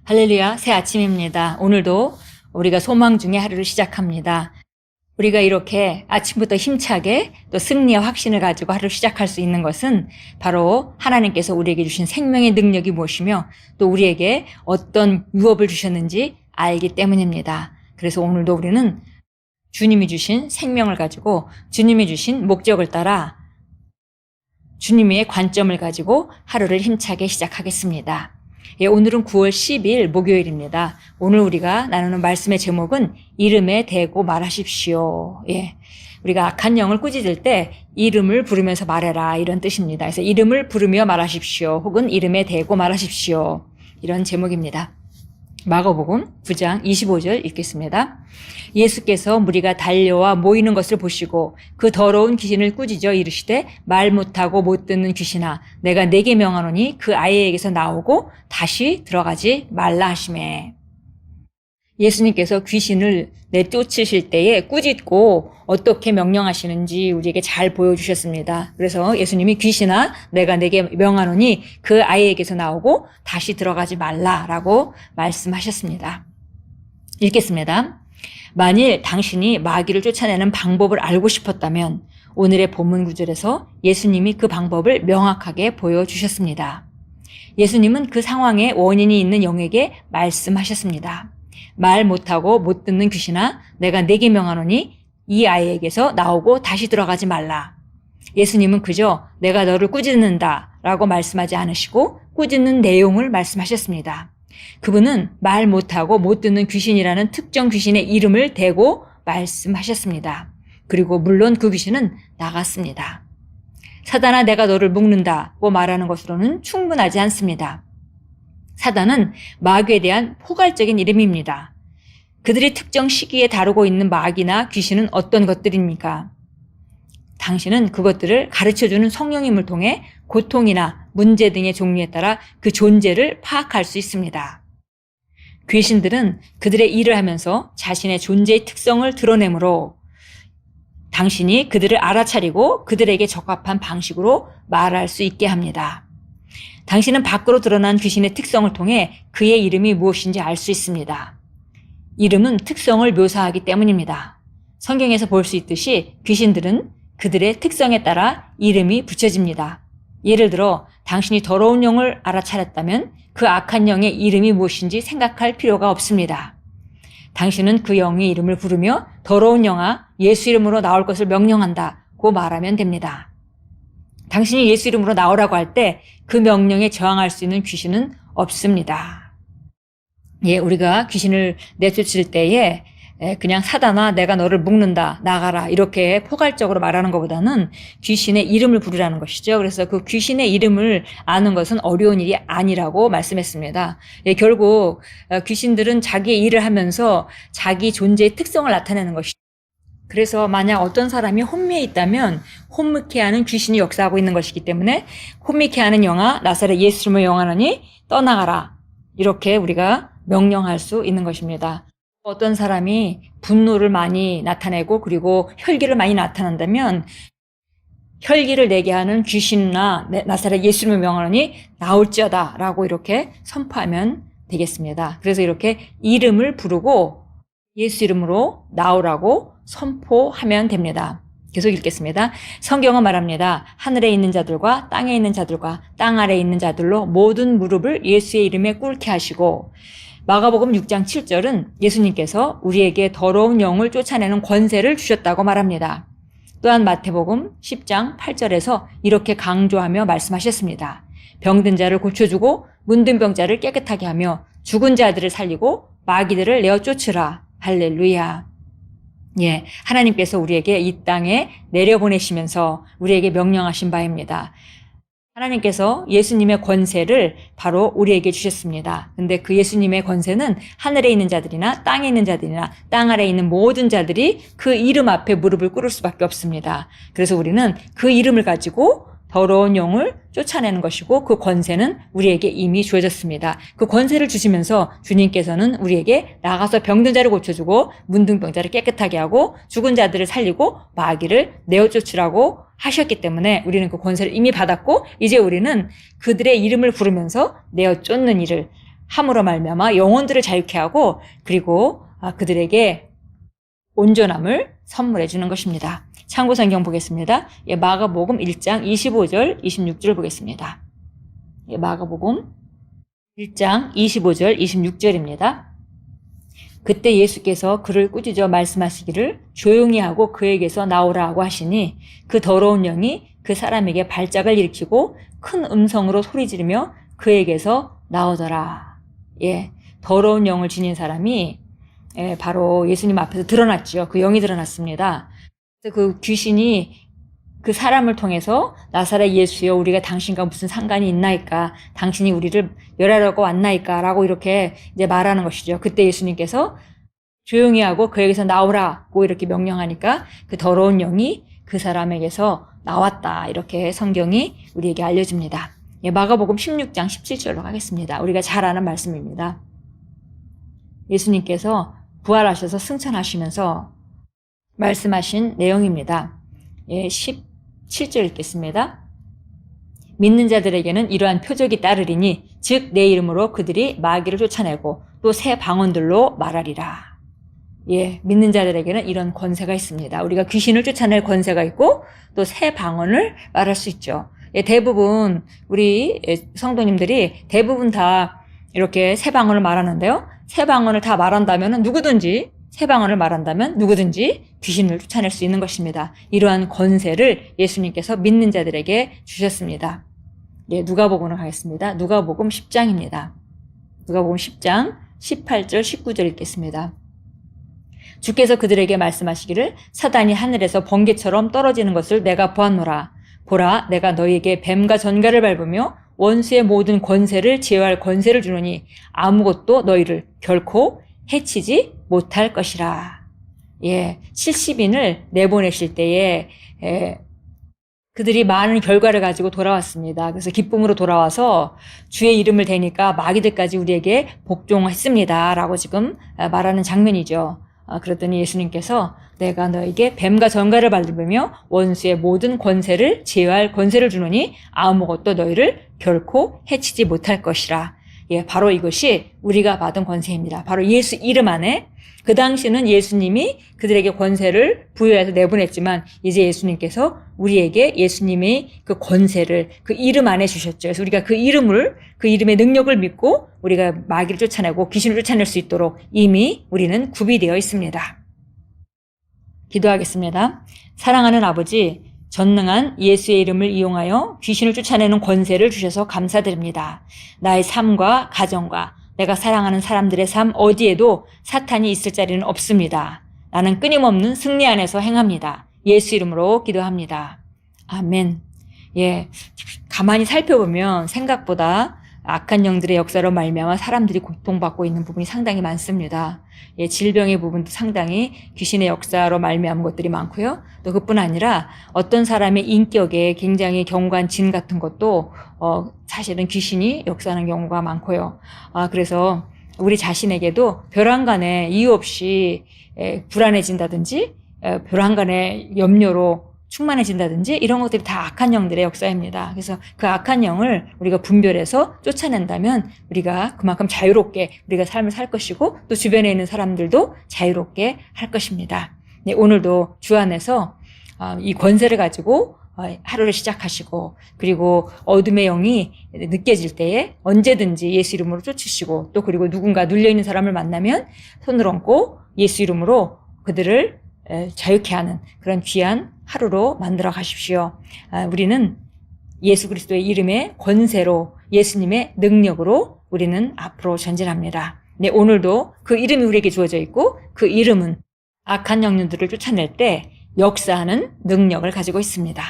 할렐루야, 새 아침입니다. 오늘도 우리가 소망 중에 하루를 시작합니다. 우리가 이렇게 아침부터 힘차게 또 승리와 확신을 가지고 하루를 시작할 수 있는 것은 바로 하나님께서 우리에게 주신 생명의 능력이 무엇이며 또 우리에게 어떤 유업을 주셨는지 알기 때문입니다. 그래서 오늘도 우리는 주님이 주신 생명을 가지고 주님이 주신 목적을 따라 주님의 관점을 가지고 하루를 힘차게 시작하겠습니다. 오늘은 9월 10일 목요일입니다. 오늘 우리가 나누는 말씀의 제목은 이름에 대고 말하십시오. 우리가 악한 영을 꾸짖을 때 이름을 부르면서 말해라 이런 뜻입니다. 그래서 이름을 부르며 말하십시오. 혹은 이름에 대고 말하십시오. 이런 제목입니다. 마가복음 9장 25절 읽겠습니다. 예수께서 무리가 달려와 모이는 것을 보시고 그 더러운 귀신을 꾸짖어 이르시되 말 못하고 못 듣는 귀신아 내가 네게 명하노니 그 아이에게서 나오고 다시 들어가지 말라 하시매. 예수님께서 귀신을 내쫓으실 때에 꾸짖고 어떻게 명령하시는지 우리에게 잘 보여주셨습니다. 그래서 예수님이 귀신아 내가 네게 명하노니 그 아이에게서 나오고 다시 들어가지 말라라고 말씀하셨습니다. 읽겠습니다. 만일 당신이 마귀를 쫓아내는 방법을 알고 싶었다면 오늘의 본문 구절에서 예수님이 그 방법을 명확하게 보여주셨습니다. 예수님은 그 상황에 원인이 있는 영에게 말씀하셨습니다. 말 못하고 못 듣는 귀신아 내가 네게 명하노니 이 아이에게서 나오고 다시 들어가지 말라. 예수님은 그저 내가 너를 꾸짖는다 라고 말씀하지 않으시고 꾸짖는 내용을 말씀하셨습니다. 그분은 말 못하고 못 듣는 귀신이라는 특정 귀신의 이름을 대고 말씀하셨습니다. 그리고 물론 그 귀신은 나갔습니다. 사단아 내가 너를 묶는다고 말하는 것으로는 충분하지 않습니다. 사단은 마귀에 대한 포괄적인 이름입니다. 그들이 특정 시기에 다루고 있는 마귀나 귀신은 어떤 것들입니까? 당신은 그것들을 가르쳐주는 성령님을 통해 고통이나 문제 등의 종류에 따라 그 존재를 파악할 수 있습니다. 귀신들은 그들의 일을 하면서 자신의 존재의 특성을 드러내므로 당신이 그들을 알아차리고 그들에게 적합한 방식으로 말할 수 있게 합니다. 당신은 밖으로 드러난 귀신의 특성을 통해 그의 이름이 무엇인지 알 수 있습니다. 이름은 특성을 묘사하기 때문입니다. 성경에서 볼 수 있듯이 귀신들은 그들의 특성에 따라 이름이 붙여집니다. 예를 들어 당신이 더러운 영을 알아차렸다면 그 악한 영의 이름이 무엇인지 생각할 필요가 없습니다. 당신은 그 영의 이름을 부르며 더러운 영아 예수 이름으로 나올 것을 명령한다고 말하면 됩니다. 당신이 예수 이름으로 나오라고 할 때 그 명령에 저항할 수 있는 귀신은 없습니다. 우리가 귀신을 내쫓을 때에 그냥 사단아 내가 너를 묶는다 나가라 이렇게 포괄적으로 말하는 것보다는 귀신의 이름을 부르라는 것이죠. 그래서 그 귀신의 이름을 아는 것은 어려운 일이 아니라고 말씀했습니다. 결국 귀신들은 자기의 일을 하면서 자기 존재의 특성을 나타내는 것이죠. 그래서 만약 어떤 사람이 혼미해 있다면 혼미케 하는 귀신이 역사하고 있는 것이기 때문에 혼미케 하는 영아 나사렛 예수 이름으로 영하노니 떠나가라 이렇게 우리가 명령할 수 있는 것입니다. 어떤 사람이 분노를 많이 나타내고 그리고 혈기를 많이 나타낸다면 혈기를 내게 하는 귀신이나 나사렛 예수 이름으로 명하노니 나올지어다 라고 이렇게 선포하면 되겠습니다. 그래서 이렇게 이름을 부르고 예수 이름으로 나오라고 선포하면 됩니다. 계속 읽겠습니다. 성경은 말합니다. 하늘에 있는 자들과 땅에 있는 자들과 땅 아래에 있는 자들로 모든 무릎을 예수의 이름에 꿇게 하시고 마가복음 6장 7절은 예수님께서 우리에게 더러운 영을 쫓아내는 권세를 주셨다고 말합니다. 또한 마태복음 10장 8절에서 이렇게 강조하며 말씀하셨습니다. 병든 자를 고쳐주고 문든 병자를 깨끗하게 하며 죽은 자들을 살리고 마귀들을 내어 쫓으라. 할렐루야. 하나님께서 우리에게 이 땅에 내려보내시면서 우리에게 명령하신 바입니다. 하나님께서 예수님의 권세를 바로 우리에게 주셨습니다. 근데 그 예수님의 권세는 하늘에 있는 자들이나 땅에 있는 자들이나 땅 아래에 있는 모든 자들이 그 이름 앞에 무릎을 꿇을 수밖에 없습니다. 그래서 우리는 그 이름을 가지고 더러운 영을 쫓아내는 것이고 그 권세는 우리에게 이미 주어졌습니다. 그 권세를 주시면서 주님께서는 우리에게 나가서 병든 자를 고쳐주고 문둥 병자를 깨끗하게 하고 죽은 자들을 살리고 마귀를 내어 쫓으라고 하셨기 때문에 우리는 그 권세를 이미 받았고 이제 우리는 그들의 이름을 부르면서 내어 쫓는 일을 함으로 말미암아 영혼들을 자유케 하고 그리고 그들에게 온전함을 선물해 주는 것입니다. 참고 성경 보겠습니다. 마가복음 1장 25절 26절 보겠습니다. 마가복음 1장 25절 26절입니다. 그때 예수께서 그를 꾸짖어 말씀하시기를 조용히 하고 그에게서 나오라 하고 하시니 그 더러운 영이 그 사람에게 발작을 일으키고 큰 음성으로 소리 지르며 그에게서 나오더라. 더러운 영을 지닌 사람이 바로 예수님 앞에서 드러났죠. 그 영이 드러났습니다. 그 귀신이 그 사람을 통해서 나사렛 예수여 우리가 당신과 무슨 상관이 있나이까? 당신이 우리를 멸하려고 왔나이까? 라고 이렇게 이제 말하는 것이죠. 그때 예수님께서 조용히 하고 그에게서 나오라고 이렇게 명령하니까 그 더러운 영이 그 사람에게서 나왔다. 이렇게 성경이 우리에게 알려줍니다. 마가복음 16장 17절로 가겠습니다. 우리가 잘 아는 말씀입니다. 예수님께서 부활하셔서 승천하시면서 말씀하신 내용입니다. 17절 읽겠습니다. 믿는 자들에게는 이러한 표적이 따르리니 즉 내 이름으로 그들이 마귀를 쫓아내고 또 새 방언들로 말하리라. 믿는 자들에게는 이런 권세가 있습니다. 우리가 귀신을 쫓아낼 권세가 있고 또 새 방언을 말할 수 있죠. 대부분 우리 성도님들이 대부분 다 이렇게 새 방언을 말하는데요. 새 방언을 다 말한다면 누구든지 새 방언을 말한다면 누구든지 귀신을 쫓아낼 수 있는 것입니다. 이러한 권세를 예수님께서 믿는 자들에게 주셨습니다. 누가복음으로 가겠습니다. 누가복음 10장입니다. 누가복음 10장 18절 19절 읽겠습니다. 주께서 그들에게 말씀하시기를 사단이 하늘에서 번개처럼 떨어지는 것을 내가 보았노라. 보라 내가 너희에게 뱀과 전갈을 밟으며 원수의 모든 권세를 제어할 권세를 주노니 아무것도 너희를 결코 해치지 못할 것이라. 70인을 내보내실 때에 그들이 많은 결과를 가지고 돌아왔습니다. 그래서 기쁨으로 돌아와서 주의 이름을 대니까 마귀들까지 우리에게 복종했습니다. 라고 지금 말하는 장면이죠. 그랬더니 예수님께서 내가 너에게 뱀과 전갈을 밟으며 원수의 모든 권세를 제어할 권세를 주노니 아무것도 너희를 결코 해치지 못할 것이라. 바로 이것이 우리가 받은 권세입니다. 바로 예수 이름 안에 그 당시는 예수님이 그들에게 권세를 부여해서 내보냈지만 이제 예수님께서 우리에게 예수님의 그 권세를 그 이름 안에 주셨죠. 그래서 우리가 그 이름의 능력을 믿고 우리가 마귀를 쫓아내고 귀신을 쫓아낼 수 있도록 이미 우리는 구비되어 있습니다. 기도하겠습니다. 사랑하는 아버지, 전능한 예수의 이름을 이용하여 귀신을 쫓아내는 권세를 주셔서 감사드립니다. 나의 삶과 가정과 내가 사랑하는 사람들의 삶 어디에도 사탄이 있을 자리는 없습니다. 나는 끊임없는 승리 안에서 행합니다. 예수 이름으로 기도합니다. 아멘. 가만히 살펴보면 생각보다 악한 영들의 역사로 말미암아 사람들이 고통받고 있는 부분이 상당히 많습니다. 질병의 부분도 상당히 귀신의 역사로 말미암은 것들이 많고요. 또 그뿐 아니라 어떤 사람의 인격에 굉장히 견고한 진 같은 것도 사실은 귀신이 역사하는 경우가 많고요. 그래서 우리 자신에게도 벼랑간에 이유 없이 불안해진다든지 벼랑간에 염려로 충만해진다든지 이런 것들이 다 악한 영들의 역사입니다. 그래서 그 악한 영을 우리가 분별해서 쫓아낸다면 우리가 그만큼 자유롭게 우리가 삶을 살 것이고 또 주변에 있는 사람들도 자유롭게 할 것입니다. 오늘도 주 안에서 이 권세를 가지고 하루를 시작하시고 그리고 어둠의 영이 느껴질 때에 언제든지 예수 이름으로 쫓으시고 또 그리고 누군가 눌려있는 사람을 만나면 손을 얹고 예수 이름으로 그들을 자유케 하는 그런 귀한 하루로 만들어 가십시오. 우리는 예수 그리스도의 이름의 권세로 예수님의 능력으로 우리는 앞으로 전진합니다. 오늘도 그 이름이 우리에게 주어져 있고 그 이름은 악한 영혼들을 쫓아낼 때 역사하는 능력을 가지고 있습니다.